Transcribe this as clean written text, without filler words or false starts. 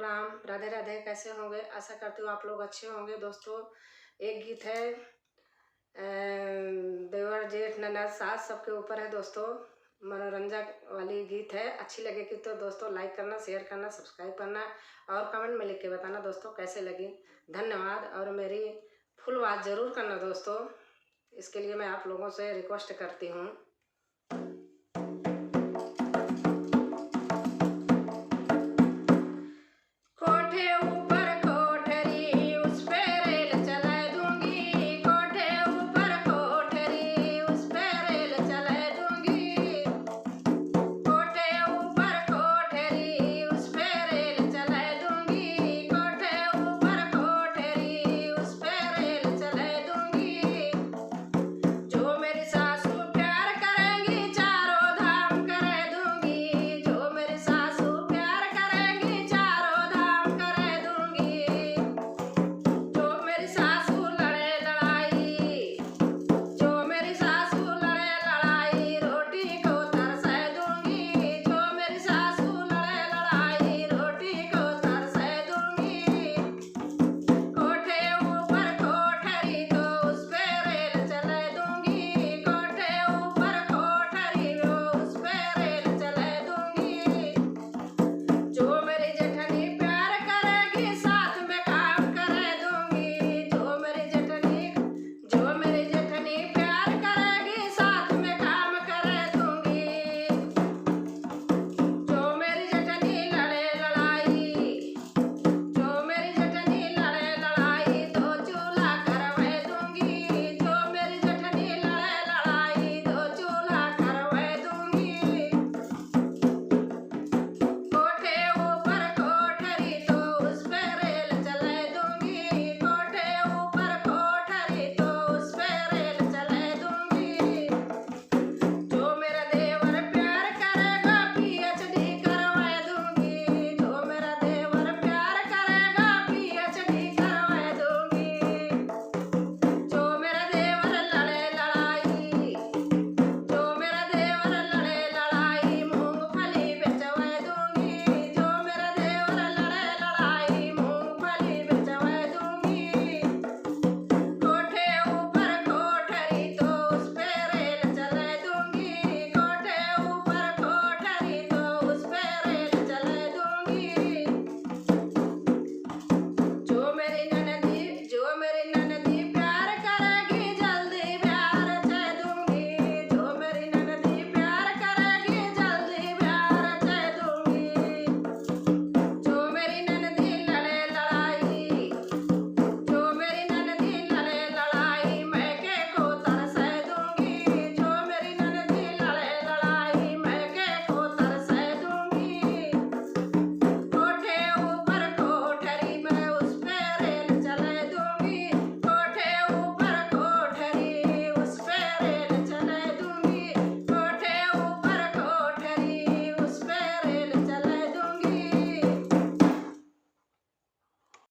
प्रणाम, राधे राधे। कैसे होंगे? आशा करती हूँ आप लोग अच्छे होंगे। दोस्तों, एक गीत है देवर जेठ ननद सास सबके ऊपर है दोस्तों, मनोरंजक वाली गीत है। अच्छी लगेगी तो दोस्तों लाइक करना, शेयर करना, सब्सक्राइब करना और कमेंट में लिख के बताना दोस्तों कैसे लगी। धन्यवाद। और मेरी फुल आवाज़ ज़रूर करना दोस्तों, इसके लिए मैं आप लोगों से रिक्वेस्ट करती हूँ।